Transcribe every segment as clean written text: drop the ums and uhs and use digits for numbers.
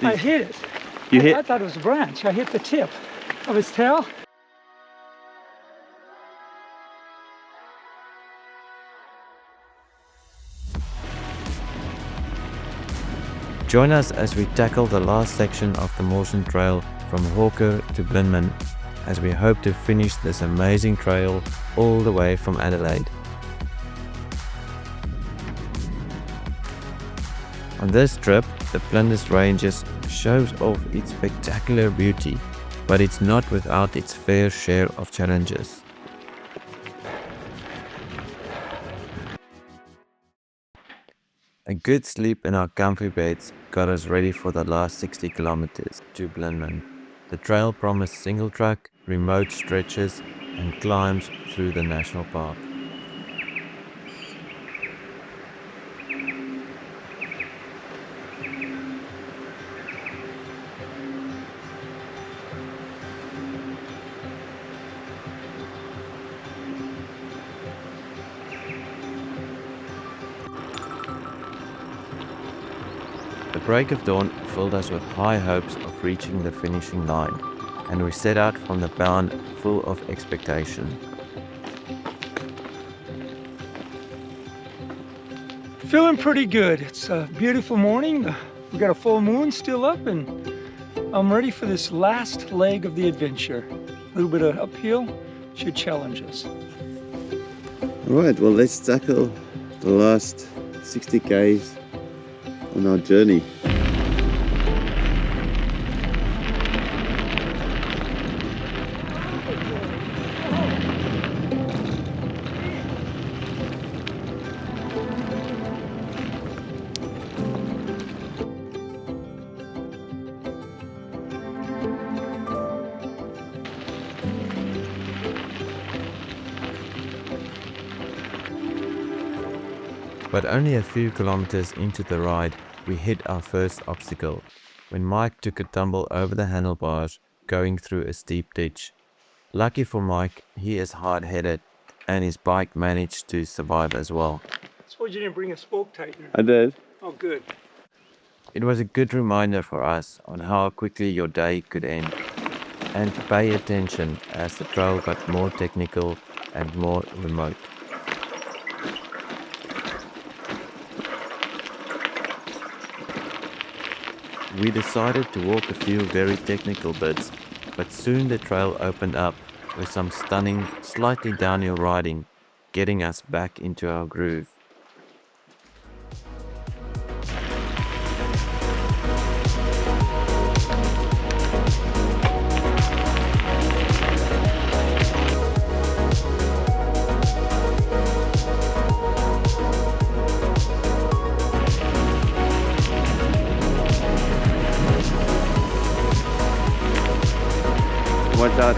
I hit it. I thought it was a branch. I hit the tip of his tail. Join us as we tackle the last section of the Mawson Trail from Hawker to Blinman, as we hope to finish this amazing trail all the way from Adelaide. On this trip, the Flinders Ranges shows off its spectacular beauty, but it's not without its fair share of challenges. A good sleep in our comfy beds got us ready for the last 60 kilometers to Blinman. The trail promised single track, remote stretches and climbs through the national park. The break of dawn filled us with high hopes of reaching the finishing line, and we set out from the bound full of expectation. Feeling pretty good. It's a beautiful morning. We got a full moon still up, and I'm ready for this last leg of the adventure. A little bit of uphill should challenge us. Alright, well let's tackle the last 60 k's on our journey. But only a few kilometers into the ride, we hit our first obstacle, when Mike took a tumble over the handlebars going through a steep ditch. Lucky for Mike, he is hard-headed, and his bike managed to survive as well. I suppose you didn't bring a spoke tightener. I did. Oh, good. It was a good reminder for us on how quickly your day could end, and to pay attention as the trail got more technical and more remote. We decided to walk a few very technical bits, but soon the trail opened up with some stunning, slightly downhill riding, getting us back into our groove. Watch out.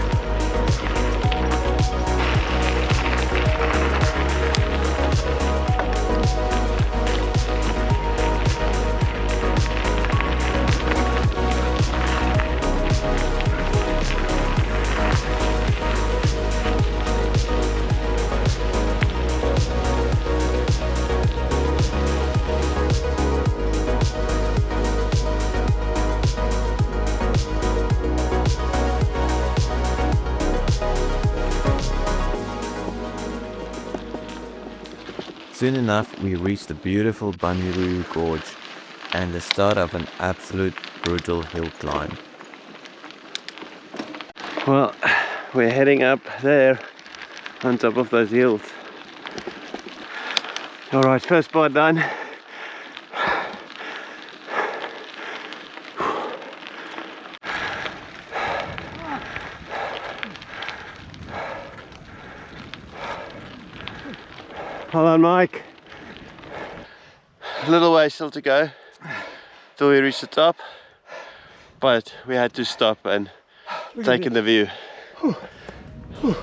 Soon enough, we reached the beautiful Bunyeroo gorge and the start of an absolute brutal hill climb. Well, we're heading up there on top of those hills. Alright, first part done. Hold on, Mike. A little way still to go till we reach the top, but we had to stop and take in the view. Whew. Whew.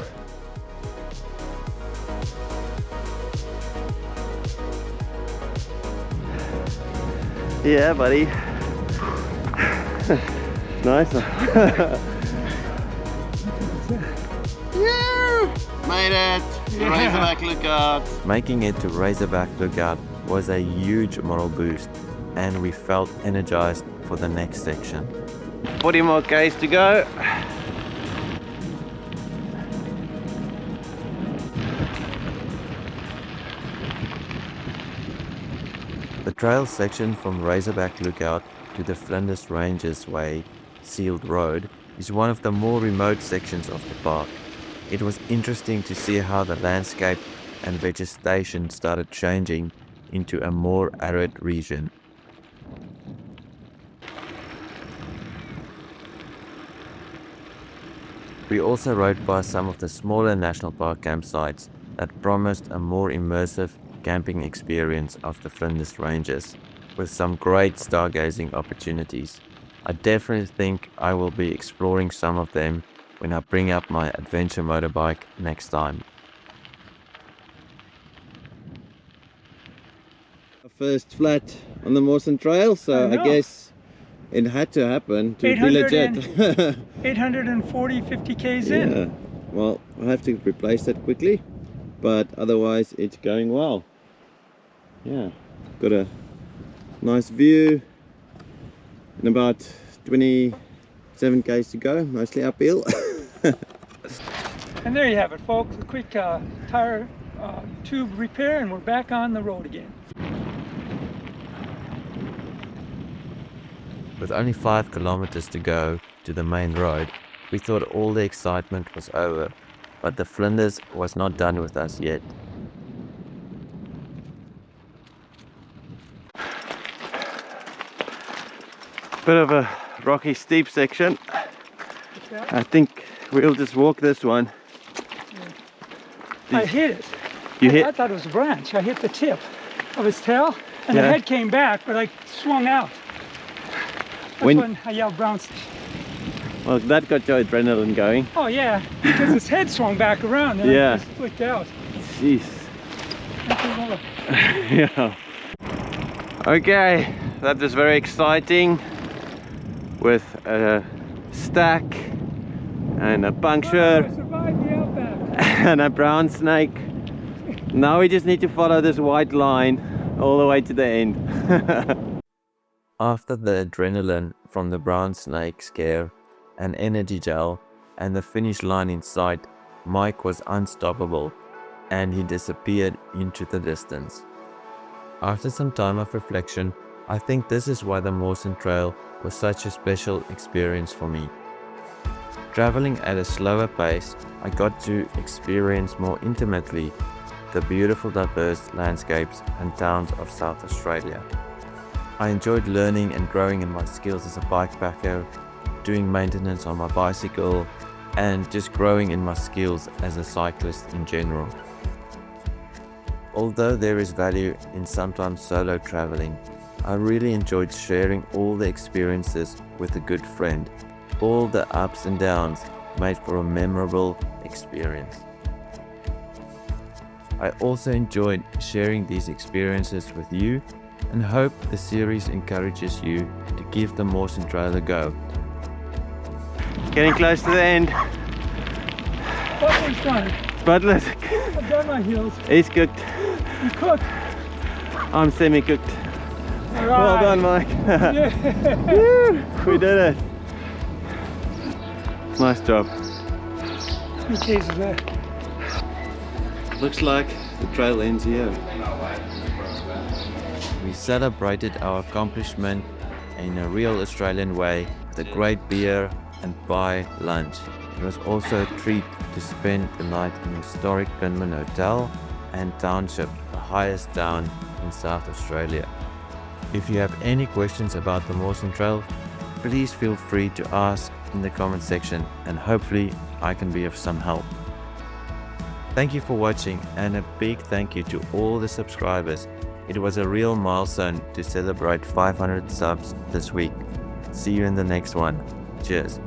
Yeah, buddy. Nice. Yeah, made it. Razorback Lookout. Making it to Razorback Lookout was a huge moral boost, and we felt energized for the next section. 40 more k's to go. The trail section from Razorback Lookout to the Flinders Ranges Way sealed road is one of the more remote sections of the park. It was interesting to see how the landscape and vegetation started changing into a more arid region. We also rode by some of the smaller national park campsites that promised a more immersive camping experience of the Flinders Ranges, with some great stargazing opportunities. I definitely think I will be exploring some of them when I bring up my adventure motorbike next time. First flat on the Mawson Trail, so I guess it had to happen to be legit. 840, 50 k's in. Yeah, well, I have to replace that quickly, but otherwise it's going well. Yeah, got a nice view and about 27 k's to go, mostly uphill. And there you have it, folks. A quick tire tube repair, and we're back on the road again. With only 5 kilometers to go to the main road, we thought all the excitement was over, but the Flinders was not done with us yet. Bit of a rocky, steep section. I think we'll just walk this one. I hit it. I thought it was a branch. I hit the tip of his tail, and the head came back, but I swung out. That's when I yelled bounce. Well, that got your adrenaline going. Oh yeah, because his head swung back around and I just flicked out. Jeez. Yeah. Okay, that was very exciting. With a stack and a puncture and a brown snake. Now we just need to follow this white line all the way to the end. After the adrenaline from the brown snake scare, an energy gel, and the finish line in sight, Mike was unstoppable and he disappeared into the distance. After some time of reflection, I think this is why the Mawson Trail was such a special experience for me. Traveling at a slower pace, I got to experience more intimately the beautiful diverse landscapes and towns of South Australia. I enjoyed learning and growing in my skills as a bikepacker, doing maintenance on my bicycle, and just growing in my skills as a cyclist in general. Although there is value in sometimes solo traveling, I really enjoyed sharing all the experiences with a good friend. All the ups and downs made for a memorable experience. I also enjoyed sharing these experiences with you and hope the series encourages you to give the Mawson Trail a go. Getting close to the end. Butler's done. Butler's. I've done my heels. He's cooked. You cooked. I'm semi-cooked. All right. Well done, Mike. Yeah. Woo, we did it. Nice job. How many Ks is that? Looks like the trail ends here. We celebrated our accomplishment in a real Australian way with a great beer and pie lunch. It was also a treat to spend the night in the historic Blinman Hotel and Township, the highest town in South Australia. If you have any questions about the Mawson Trail, please feel free to ask in the comment section and hopefully I can be of some help. Thank you for watching and a big thank you to all the subscribers. It was a real milestone to celebrate 500 subs this week. See you in the next one. Cheers.